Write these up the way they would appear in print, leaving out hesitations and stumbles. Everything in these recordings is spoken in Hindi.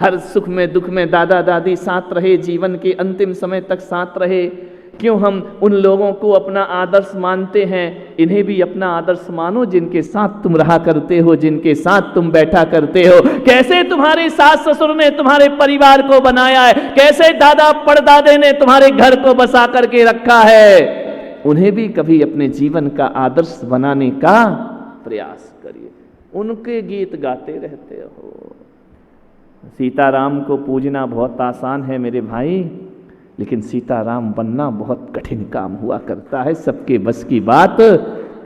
हर सुख में दुख में दादा दादी साथ रहे, जीवन के अंतिम समय तक साथ रहे। क्यों हम उन लोगों को अपना आदर्श मानते हैं? इन्हें भी अपना आदर्श मानो जिनके साथ तुम रहा करते हो, जिनके साथ तुम बैठा करते हो। कैसे तुम्हारे सास ससुर ने तुम्हारे परिवार को बनाया है, कैसे दादा परदादे ने तुम्हारे घर को बसा करके रखा है, उन्हें भी कभी अपने जीवन का आदर्श बनाने का प्रयास करिए। उनके गीत गाते रहते हो। सीताराम को पूजना बहुत आसान है मेरे भाई, लेकिन सीताराम बनना बहुत कठिन काम हुआ करता है, सबके बस की बात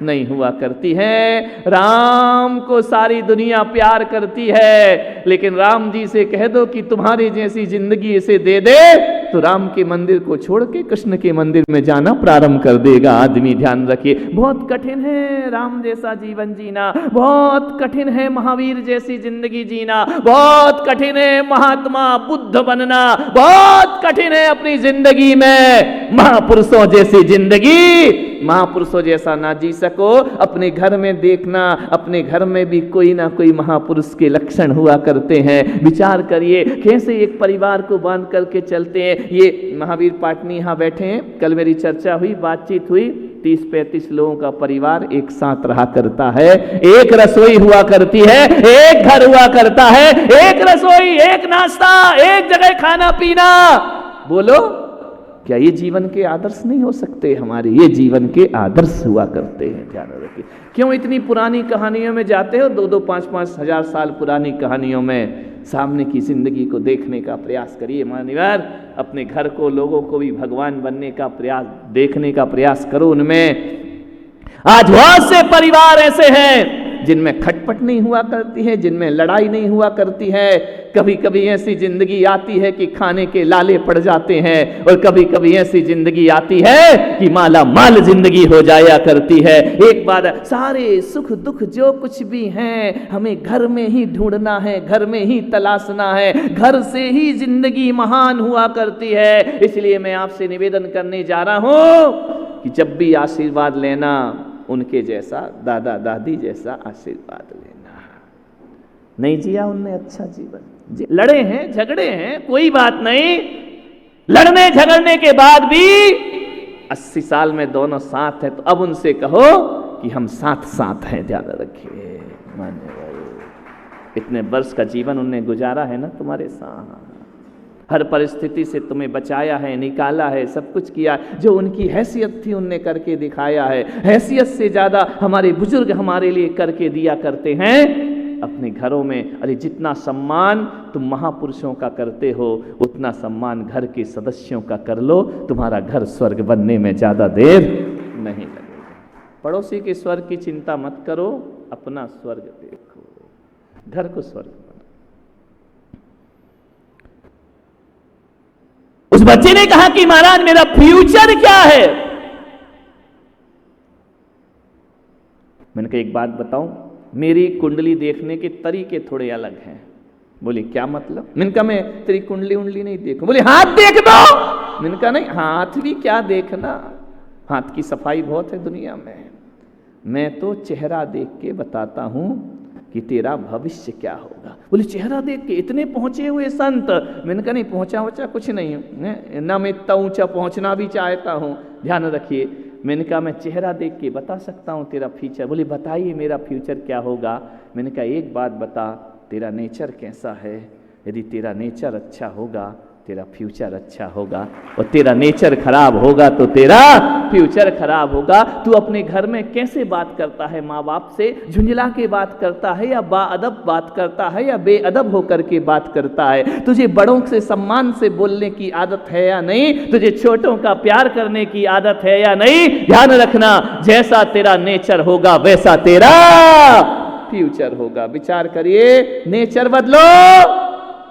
नहीं हुआ करती है। राम को सारी दुनिया प्यार करती है, लेकिन राम जी से कह दो कि तुम्हारी जैसी जिंदगी इसे दे दे, तो राम के मंदिर को छोड़ के कृष्ण के मंदिर में जाना प्रारंभ कर देगा आदमी। ध्यान रखिए, बहुत कठिन है राम जैसा जीवन जीना, बहुत कठिन है महावीर जैसी जिंदगी जीना, बहुत कठिन है महात्मा बुद्ध बनना, बहुत कठिन है अपनी जिंदगी में महापुरुषों जैसी जिंदगी। महापुरुषों जैसा ना जी सको, अपने घर में देखना, अपने घर में भी कोई ना कोई महापुरुष के लक्षण हुआ करते हैं। विचार करिए कैसे एक परिवार को बांध करके चलते हैं। ये महावीर पाटनी यहाँ बैठे हैं, कल मेरी चर्चा हुई, बातचीत हुई, 30-35 लोगों का परिवार एक साथ रहा करता है, एक रसोई हुआ करती है, एक घर हुआ करता है, एक रसोई, एक नाश्ता, एक जगह खाना पीना। बोलो क्या ये जीवन के आदर्श नहीं हो सकते हमारे? ये जीवन के आदर्श हुआ करते हैं। ध्यान रखिए। क्यों इतनी पुरानी कहानियों में जाते हो? 2-2, 5-5 हजार साल पुरानी कहानियों में सामने की जिंदगी को देखने का प्रयास करिए। मान्यवर, अपने घर को, लोगों को भी भगवान बनने का प्रयास, देखने का प्रयास करो उनमें। आज बहुत से परिवार ऐसे हैं जिनमें खटपट नहीं हुआ करती है, जिनमें लड़ाई नहीं हुआ करती है। कभी कभी ऐसी जिंदगी आती है कि खाने के लाले पड़ जाते हैं, और कभी कभी ऐसी जिंदगी आती है कि माला माल जिंदगी हो जाया करती है। एक बात, सारे सुख दुख जो कुछ भी हैं हमें घर में ही ढूंढना है, घर में ही तलाशना है, घर से ही जिंदगी महान हुआ करती है। इसलिए मैं आपसे निवेदन करने जा रहा हूं कि जब भी आशीर्वाद लेना, उनके जैसा, दादा दादी जैसा आशीर्वाद लेना। नहीं जिया उनने अच्छा जीवन, लड़े हैं, झगड़े हैं, कोई बात नहीं, लड़ने झगड़ने के बाद भी 80 साल में दोनों साथ हैं, तो अब उनसे कहो कि हम साथ साथ हैं। ध्यान रखिए, इतने वर्ष का जीवन उनने गुजारा है ना तुम्हारे साथ, हर परिस्थिति से तुम्हें बचाया है, निकाला है, सब कुछ किया। जो उनकी हैसियत थी उनने करके दिखाया है। हैसियत से ज़्यादा हमारे बुजुर्ग हमारे लिए करके दिया करते हैं अपने घरों में। अरे जितना सम्मान तुम महापुरुषों का करते हो, उतना सम्मान घर के सदस्यों का कर लो, तुम्हारा घर स्वर्ग बनने में ज़्यादा देर नहीं लगेगा। पड़ोसी के स्वर्ग की चिंता मत करो, अपना स्वर्ग देखो, घर को स्वर्ग। उस बच्चे ने कहा कि महाराज मेरा फ्यूचर क्या है? मैंने कहा एक बात बताऊं, मेरी कुंडली देखने के तरीके थोड़े अलग हैं। बोले क्या मतलब? मैंने कहा मैं तेरी कुंडली उंडली नहीं देखूं। बोले हाथ देख दो। मैंने कहा नहीं, हाथ भी क्या देखना, हाथ की सफाई बहुत है दुनिया में। मैं तो चेहरा देख के बताता हूं कि तेरा भविष्य क्या होगा। बोले चेहरा देख के? इतने पहुंचे हुए संत? मैंने कहा नहीं, पहुंचा वचा कुछ नहीं हूँ ना, मैं इतना ऊंचा पहुंचना भी चाहता हूँ। ध्यान रखिए, मैंने कहा मैं चेहरा देख के बता सकता हूँ तेरा फ्यूचर। बोले बताइए मेरा फ्यूचर क्या होगा। मैंने कहा एक बात बता, तेरा नेचर कैसा है? यदि तेरा नेचर अच्छा होगा तेरा फ्यूचर अच्छा होगा, और तेरा नेचर खराब होगा तो तेरा फ्यूचर खराब होगा। तू अपने घर में कैसे बात करता है? माँ बाप से झुंझला के बात करता है, या बाअदब बात करता है, या बेअदब होकर के बात करता है? तुझे बड़ों से सम्मान से बोलने की आदत है या नहीं? तुझे छोटों का प्यार करने की आदत है या नहीं? ध्यान रखना, जैसा तेरा नेचर होगा वैसा तेरा फ्यूचर होगा। विचार करिए, नेचर बदलो,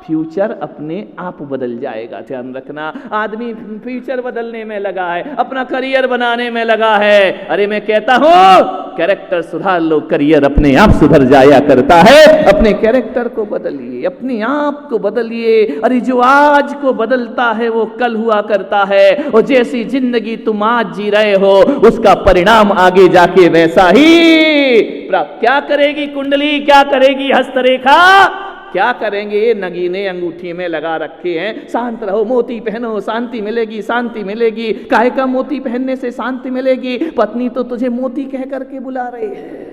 फ्यूचर अपने आप बदल जाएगा। ध्यान रखना, आदमी फ्यूचर बदलने में लगा है, अपना करियर बनाने में लगा है। अरे मैं कहता हूं कैरेक्टर सुधार लो, करियर अपने आप सुधर जाया करता है। अपने कैरेक्टर को बदलिए, अपने आप को बदलिए। अरे जो आज को बदलता है वो कल हुआ करता है, और जैसी जिंदगी तुम आज जी रहे हो उसका परिणाम आगे जाके वैसा ही प्राप्त। क्या करेगी कुंडली, क्या करेगी हस्तरेखा? क्या करेंगे, ये नगीने अंगूठी में लगा रखे हैं, शांत रहो, मोती पहनो, शांति मिलेगी, शांति मिलेगी। काहे का मोती पहनने से शांति मिलेगी? पत्नी तो तुझे मोती कह करके बुला रही है।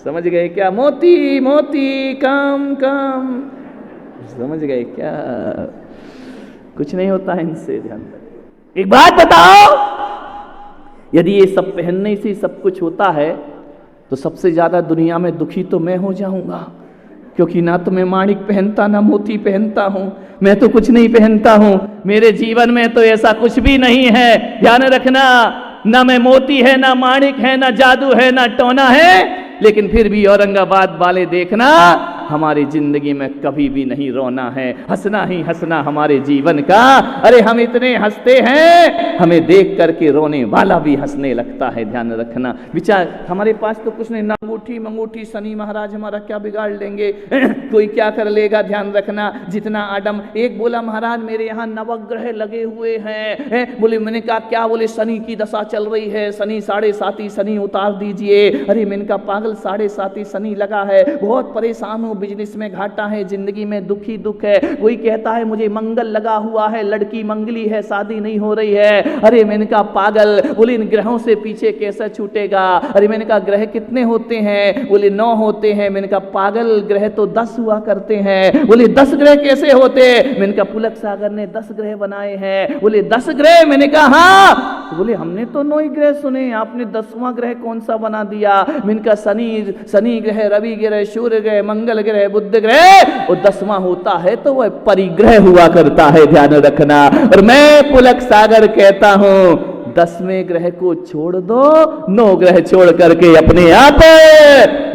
समझ गए क्या? मोती मोती काम काम, समझ गए क्या? कुछ नहीं होता है इनसे, ध्यान रखो। एक बात बताओ, यदि ये सब पहनने से सब कुछ होता है तो सबसे ज्यादा दुनिया में दुखी तो मैं हो जाऊंगा, क्योंकि ना तो मैं माणिक पहनता, ना मोती पहनता हूं, मैं तो कुछ नहीं पहनता हूं। मेरे जीवन में तो ऐसा कुछ भी नहीं है, ध्यान रखना। ना मैं मोती है, ना माणिक है, ना जादू है, ना टोना है, लेकिन फिर भी औरंगाबाद वाले देखना, हमारी जिंदगी में कभी भी नहीं रोना है, हंसना ही हंसना हमारे जीवन का। अरे हम इतने हंसते हैं, हमें देख करके रोने वाला भी हंसने लगता है, ध्यान रखना। विचार, हमारे पास तो कुछ नहीं, ना अंगूठी मंगूठी, शनि महाराज हमारा क्या बिगाड़ लेंगे, कोई क्या कर लेगा, ध्यान रखना। जितना आडम, एक बोला महाराज मेरे यहाँ नवग्रह लगे हुए हैं, बोले, मैंने कहा क्या? बोले शनि की दशा चल रही है, शनि 7.5 शनि उतार दीजिए। अरे मैंने कहा पागल, 7.5 शनि लगा है, बहुत परेशान हूँ, बिजनेस में घाटा है, जिंदगी में दुखी दुख है। कोई कहता है मुझे मंगल लगा हुआ है, लड़की मंगली है, शादी नहीं हो रही है। अरे मैंने कहा पागल, बोले इन ग्रहों से पीछे कैसे छूटेगा? अरे मैंने कहा ग्रह कितने होते हैं? बोले 9 होते हैं। मैंने कहा पागल, ग्रह तो 10 हुआ करते हैं। बोले 10 ग्रह कैसे होते? मैंने कहा पुलक सागर ने 10 ग्रह बनाए हैं। बोले 10 ग्रह? मैंने कहा हाँ। तो बोले हमने तो 9 ग्रह सुने, आपने 10वां ग्रह कौन सा बना दिया? मैंने कहा शनि ग्रह, रवि ग्रह, सूर्य ग्रह, मंगल ग्रह, बुध ग्रह, और 10वां होता है तो वह परिग्रह हुआ करता है, ध्यान रखना। और मैं पुलक सागर कहता हूं 10वें ग्रह को छोड़ दो, 9 ग्रह छोड़ करके अपने आप,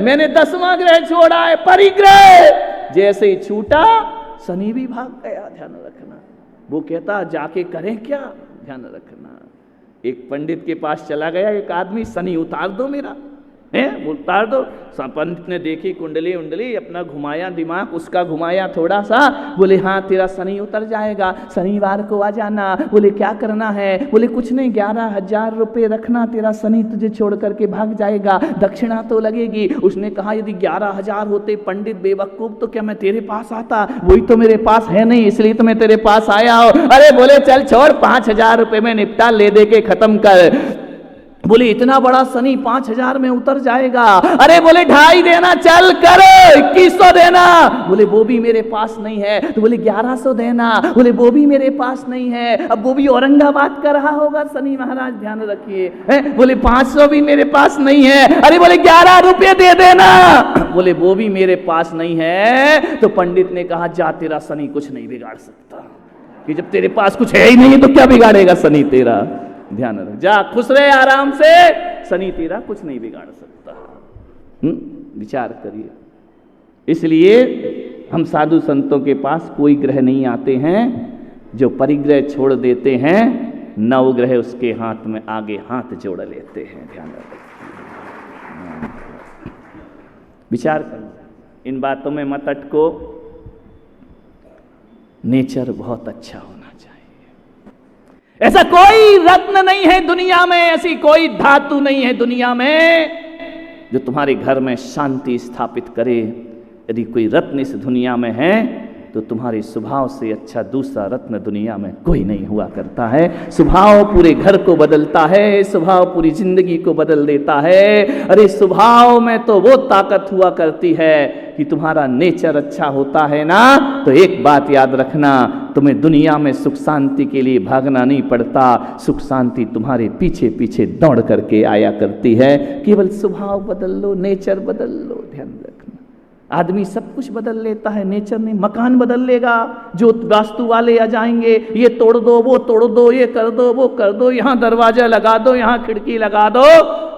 मैंने 10वां ग्रह छोड़ा है, परिग्रह। जैसे ही छूटा शनि भी भाग गया, ध्यान रखना। वो कहता जाके करें क्या, ध्यान रखना। एक पंडित के पास चला गया एक आदमी, शनि उतार दो मेरा, है उतार दो। पंडित ने देखी कुंडली उंडली, अपना घुमाया दिमाग, उसका घुमाया थोड़ा सा, बोले हाँ तेरा शनि उतर जाएगा, शनिवार को आ जाना। बोले क्या करना है? बोले कुछ नहीं, 11,000 रुपये रखना, तेरा शनि तुझे छोड़ करके भाग जाएगा, दक्षिणा तो लगेगी। उसने कहा यदि 11,000 होते पंडित बेवकूफ, तो क्या मैं तेरे पास आता? वही तो मेरे पास है नहीं, इसलिए तो मैं तेरे पास आया हूं। अरे बोले चल छोड़, 5,000 रुपये में निपटा, ले दे के खत्म कर। बोले इतना बड़ा शनि 5,000 में उतर जाएगा? अरे बोले 2.5 देना, चल कर 2100 देना। बोले वो भी मेरे पास नहीं है। तो बोले 1100 देना। बोले वो भी मेरे पास नहीं है। अब वो भी औरंगाबाद का रहा होगा शनि महाराज, ध्यान रखिए। बोले 500 भी मेरे पास नहीं है। अरे बोले 11 रुपये दे देना। बोले वो भी मेरे पास नहीं है। तो पंडित ने कहा जा, तेरा शनि कुछ नहीं बिगाड़ सकता, कि जब तेरे पास कुछ है ही नहीं तो क्या बिगाड़ेगा शनि तेरा, ध्यान रख, जा खुश रहे आराम से, शनि तेरा कुछ नहीं बिगाड़ सकता। विचार करिए। इसलिए हम साधु संतों के पास कोई ग्रह नहीं आते हैं, जो परिग्रह छोड़ देते हैं 9 ग्रह उसके हाथ में आगे हाथ जोड़ लेते हैं, ध्यान रखिए। विचार करो, इन बातों में मत अटको। नेचर बहुत अच्छा होना चाहिए। ऐसा कोई रत्न नहीं है दुनिया में, ऐसी कोई धातु नहीं है दुनिया में जो तुम्हारे घर में शांति स्थापित करे। यदि कोई रत्न इस दुनिया में है तो तुम्हारे स्वभाव से अच्छा दूसरा रत्न दुनिया में कोई नहीं हुआ करता है। स्वभाव पूरे घर को बदलता है, स्वभाव पूरी जिंदगी को बदल देता है। अरे स्वभाव में तो वो ताकत हुआ करती है कि तुम्हारा नेचर अच्छा होता है ना, तो एक बात याद रखना, तुम्हें दुनिया में सुख शांति के लिए भागना नहीं पड़ता, सुख शांति तुम्हारे पीछे पीछे दौड़ करके आया करती है। केवल स्वभाव बदल लो, नेचर बदल लो, ध्यान रखना। आदमी सब कुछ बदल लेता है, नेचर नहीं। मकान बदल लेगा, जो वास्तु वाले आ जाएंगे, ये तोड़ दो, वो तोड़ दो, ये कर दो, वो कर दो, यहाँ दरवाजा लगा दो, यहाँ खिड़की लगा दो।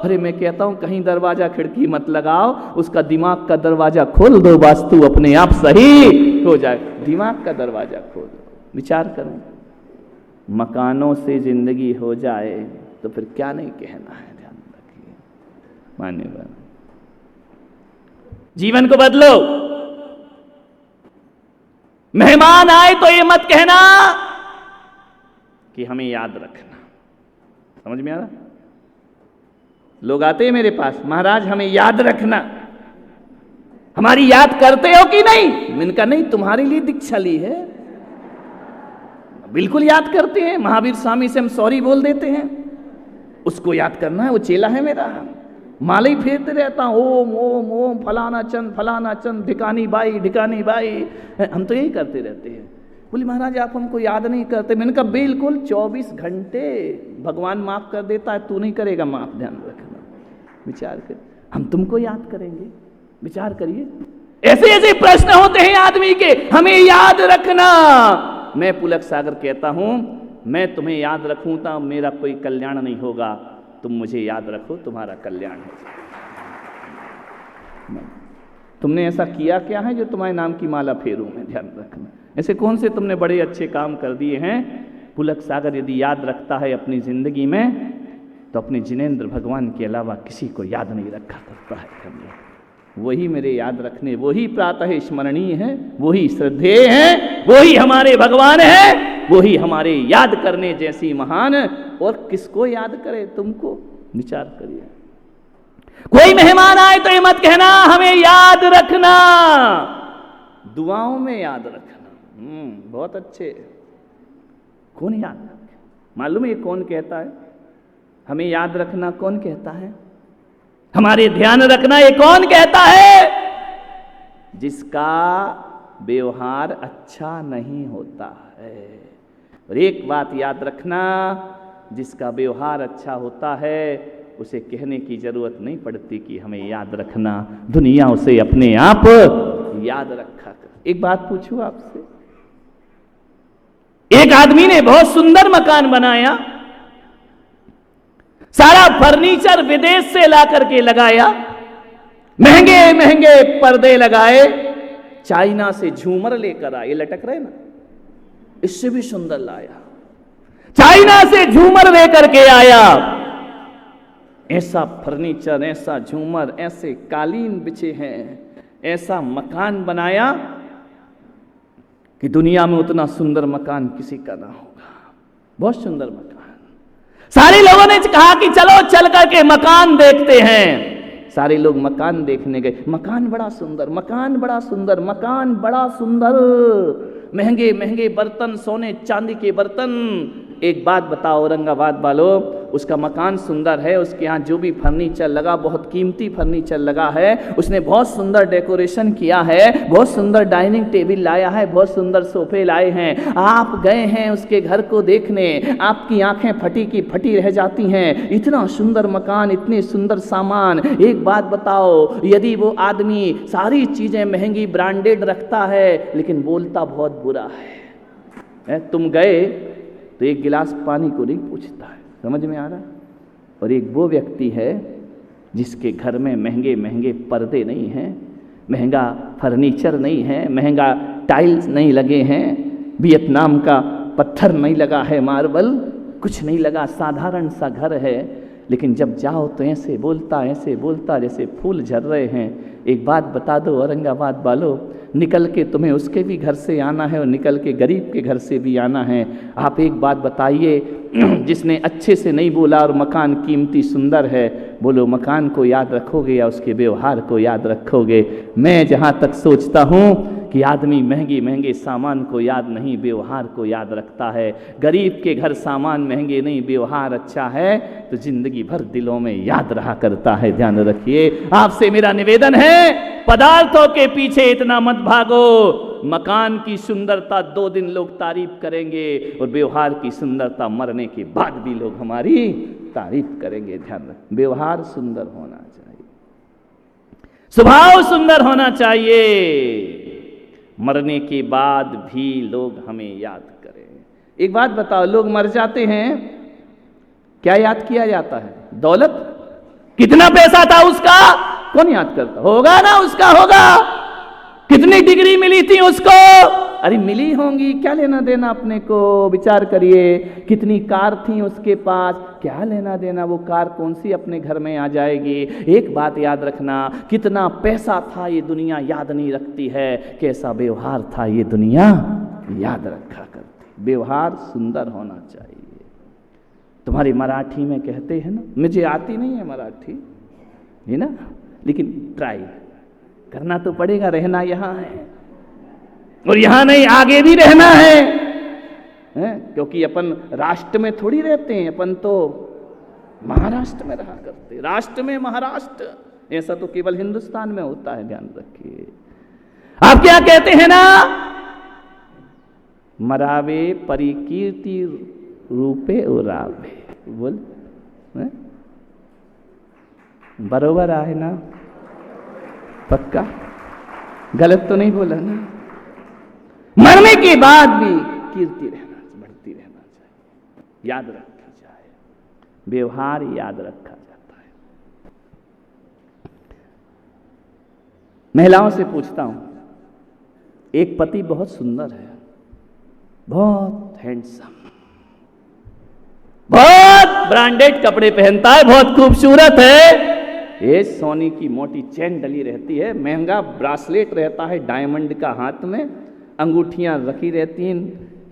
अरे मैं कहता हूँ कहीं दरवाजा खिड़की मत लगाओ, उसका दिमाग का दरवाजा खोल दो, वास्तु अपने आप सही हो जाए। दिमाग का दरवाजा खोल दो। विचार करो, मकानों से जिंदगी हो जाए तो फिर क्या नहीं कहना है, ध्यान रखिए। मान्यवर, जीवन को बदलो। मेहमान आए तो ये मत कहना कि हमें याद रखना। समझ में आ रहा? लोग आते हैं मेरे पास, महाराज हमें याद रखना। हमारी याद करते हो कि नहीं? मैंने कहा नहीं, तुम्हारे लिए दीक्षा ली है। बिल्कुल याद करते हैं। महावीर स्वामी से हम सॉरी बोल देते हैं, उसको याद करना है, वो चेला है मेरा। माला ही फेरते रहता हूं, ओम ओम ओम, फलाना चंद, ढिकानी बाई। हम तो यही करते रहते हैं। बोले महाराज आप हमको याद नहीं करते। मैंने कहा बिल्कुल 24 घंटे भगवान माफ कर देता है, तू नहीं करेगा माफ, ध्यान रखना। विचार कर, हम तुमको याद करेंगे, विचार करिए। ऐसे ऐसे प्रश्न होते हैं आदमी के, हमें याद रखना। मैं पुलक सागर कहता हूं, मैं तुम्हें याद रखूं तो मेरा कोई कल्याण नहीं होगा, तुम मुझे याद रखो, तुम्हारा कल्याण हो। तुमने ऐसा किया क्या है जो तुम्हारे नाम की माला फेरूं मैं? ध्यान रखना। ऐसे कौन से तुमने बड़े अच्छे काम कर दिए हैं? पुलक सागर यदि याद रखता है अपनी जिंदगी में, तो अपने जिनेंद्र भगवान के अलावा किसी को याद नहीं रखा करता है। वही मेरे याद रखने, वही प्रातः स्मरणीय है, वही श्रद्धेय है, वही हमारे भगवान है, वही हमारे याद करने जैसी महान। और किसको याद करे? तुमको। विचार करिए। कोई मेहमान आए तो ये मत कहना हमें याद रखना, दुआओं में याद रखना। बहुत अच्छे। कौन याद रखे? मालूम है कौन कहता है हमें याद रखना? कौन कहता है हमारे ध्यान रखना? ये कौन कहता है? जिसका व्यवहार अच्छा नहीं होता है। और एक बात याद रखना, जिसका व्यवहार अच्छा होता है उसे कहने की जरूरत नहीं पड़ती कि हमें याद रखना, दुनिया उसे अपने आप याद रखा कर। एक बात पूछूं आपसे, एक आदमी ने बहुत सुंदर मकान बनाया, सारा फर्नीचर विदेश से ला करके लगाया, महंगे महंगे पर्दे लगाए, चाइना से झूमर लेकर आए, लटक रहे ना, इससे भी सुंदर लाया, चाइना से झूमर लेकर के आया। ऐसा फर्नीचर, ऐसा झूमर, ऐसे कालीन बिछे हैं, ऐसा मकान बनाया कि दुनिया में उतना सुंदर मकान किसी का ना होगा। बहुत सुंदर मकान। सारे लोगों ने कहा कि चलो चल करके मकान देखते हैं। सारे लोग मकान देखने गए। मकान बड़ा सुंदर, मकान बड़ा सुंदर, मकान बड़ा सुंदर, महंगे महंगे बर्तन, सोने चांदी के बर्तन। एक बात बताओ औरंगाबाद वालों, उसका मकान सुंदर है, उसके यहाँ जो भी फर्नीचर लगा बहुत कीमती फर्नीचर लगा है, उसने बहुत सुंदर डेकोरेशन किया है, बहुत सुंदर डाइनिंग टेबल लाया है, बहुत सुंदर सोफे लाए हैं। आप गए हैं उसके घर को देखने, आपकी आंखें फटी की फटी रह जाती हैं। इतना सुंदर मकान, इतने सुंदर सामान। एक बात बताओ, यदि वो आदमी सारी चीजें महंगी ब्रांडेड रखता है लेकिन बोलता बहुत बुरा है, तुम गए तो एक गिलास पानी को नहीं पूछता है। समझ में आ रहा? और एक वो व्यक्ति है जिसके घर में महंगे महंगे पर्दे नहीं हैं, महंगा फर्नीचर नहीं है, महंगा टाइल्स नहीं लगे हैं, वियतनाम का पत्थर नहीं लगा है, मार्बल कुछ नहीं लगा, साधारण सा घर है, लेकिन जब जाओ तो ऐसे बोलता जैसे फूल झर रहे हैं। एक बात बता दो औरंगाबाद वालों, निकल के तुम्हें उसके भी घर से आना है और निकल के गरीब के घर से भी आना है। आप एक बात बताइए, जिसने अच्छे से नहीं बोला और मकान कीमती सुंदर है, बोलो मकान को याद रखोगे या उसके व्यवहार को याद रखोगे? मैं जहाँ तक सोचता हूँ कि आदमी महंगे महंगे सामान को याद नहीं, व्यवहार को याद रखता है। गरीब के घर सामान महंगे नहीं, व्यवहार अच्छा है तो जिंदगी भर दिलों में याद रहा करता है। ध्यान रखिए। आपसे मेरा निवेदन है, पदार्थों के पीछे इतना मत भागो। मकान की सुंदरता 2 दिन लोग तारीफ करेंगे और व्यवहार की सुंदरता मरने के बाद भी लोग हमारी तारीफ करेंगे। ध्यान रख, व्यवहार सुंदर होना चाहिए, स्वभाव सुंदर होना चाहिए, मरने के बाद भी लोग हमें याद करें। एक बात बताओ, लोग मर जाते हैं, क्या याद किया जाता है? दौलत, कितना पैसा था उसका, कौन याद करता होगा? ना उसका होगा। कितनी डिग्री मिली थी उसको, अरे मिली होंगी, क्या लेना देना अपने को? विचार करिए। कितनी कार थी उसके पास, क्या लेना देना, वो कार कौन सी अपने घर में आ जाएगी? एक बात याद रखना, कितना पैसा था ये दुनिया याद नहीं रखती है, कैसा व्यवहार था ये दुनिया याद रखा करती। व्यवहार सुंदर होना चाहिए। तुम्हारी मराठी में कहते हैं ना, मुझे आती नहीं है मराठी, है ना, लेकिन ट्राई, करना तो पड़ेगा, रहना यहाँ है और यहाँ नहीं आगे भी रहना है, क्योंकि अपन राष्ट्र में थोड़ी रहते हैं, अपन तो महाराष्ट्र में रहा करते, राष्ट्र में महाराष्ट्र, ऐसा तो केवल हिंदुस्तान में होता है, ध्यान रखिए। आप क्या कहते हैं ना, मरावे परिकीर्ति रूपे उरावे, बोल बरोबर आहे ना, पक्का गलत तो नहीं बोला ना। मरने के बाद भी कीर्ति बढ़ती रहना चाहिए, याद रखा जाए, व्यवहार याद रखा जाता है। महिलाओं से पूछता हूं, एक पति बहुत सुंदर है, बहुत हैंडसम, बहुत ब्रांडेड कपड़े पहनता है, बहुत खूबसूरत है, ये सोने की मोटी चेन डली रहती है, महंगा ब्रासलेट रहता है डायमंड का हाथ में, अंगूठियां रखी रहती हैं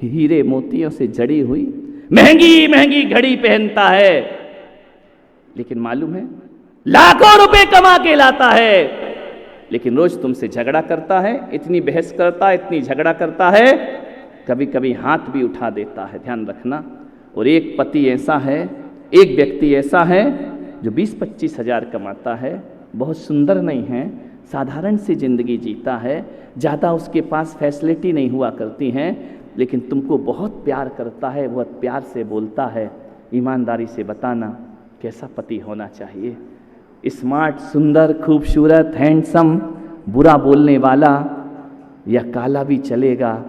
हीरे मोतियों से जड़ी हुई, महंगी महंगी घड़ी पहनता है, लेकिन मालूम है लाखों रुपए कमा के लाता है, लेकिन रोज तुमसे झगड़ा करता है, इतनी बहस करता है, इतनी झगड़ा करता है, कभी कभी हाथ भी उठा देता है, ध्यान रखना। और एक पति ऐसा है, एक व्यक्ति ऐसा है जो 20-25 हजार कमाता है, बहुत सुंदर नहीं है, साधारण सी जिंदगी जीता है, ज़्यादा उसके पास फैसिलिटी नहीं हुआ करती हैं, लेकिन तुमको बहुत प्यार करता है, बहुत प्यार से बोलता है। ईमानदारी से बताना कैसा पति होना चाहिए, स्मार्ट, सुंदर, खूबसूरत, हैंडसम, बुरा बोलने वाला या काला भी चलेगा,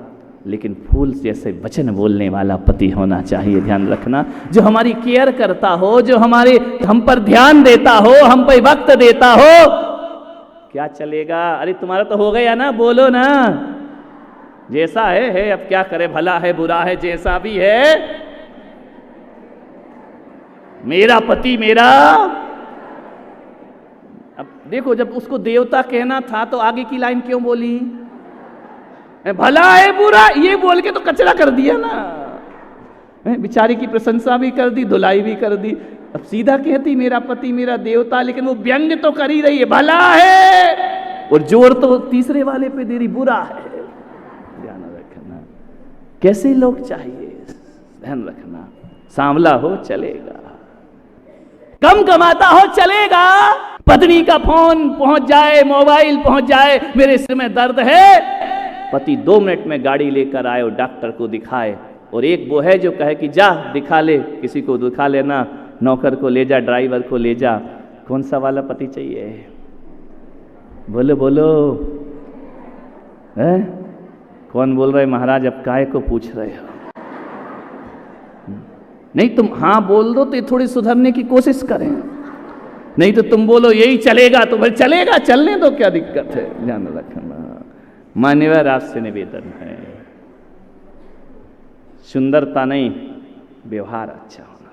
लेकिन फूल जैसे वचन बोलने वाला पति होना चाहिए, ध्यान रखना। जो हमारी केयर करता हो, जो हम पर ध्यान देता हो, हम पर वक्त देता हो, क्या चलेगा। अरे तुम्हारा तो हो गया ना, बोलो ना, जैसा है, अब क्या करे, भला है बुरा है, जैसा भी है, मेरा पति मेरा। अब देखो, जब उसको देवता कहना था तो आगे की लाइन क्यों बोली, भला है बुरा, ये बोल के तो कचरा कर दिया ना, बेचारी की प्रशंसा भी कर दी, धुलाई भी कर दी। अब सीधा कहती मेरा पति मेरा देवता, लेकिन वो व्यंग तो कर ही रही है, भला है, और जोर तो तीसरे वाले पे दे रही, बुरा है। ध्यान रखना, कैसे लोग चाहिए, ध्यान रखना। सांवला हो चलेगा, कम कमाता हो चलेगा, पत्नी का फोन पहुंच जाए, मोबाइल पहुंच जाए, मेरे सिर में दर्द है, पति 2 मिनट में गाड़ी लेकर आए और डॉक्टर को दिखाए। और एक वो है जो कहे कि जा दिखा ले, किसी को दिखा लेना, नौकर को ले जा, ड्राइवर को ले जा। कौन सा वाला पति चाहिए, बोलो बोलो, है? कौन बोल रहे महाराज, अब काहे को पूछ रहे हो? नहीं, तुम हाँ बोल दो तो थोड़ी सुधरने की कोशिश करें, नहीं तो तुम बोलो यही चलेगा, तो भाई चलेगा, चलने दो, क्या दिक्कत है, ध्यान रखना। मान्यवर आपसे निवेदन है, सुंदरता नहीं, व्यवहार अच्छा होना।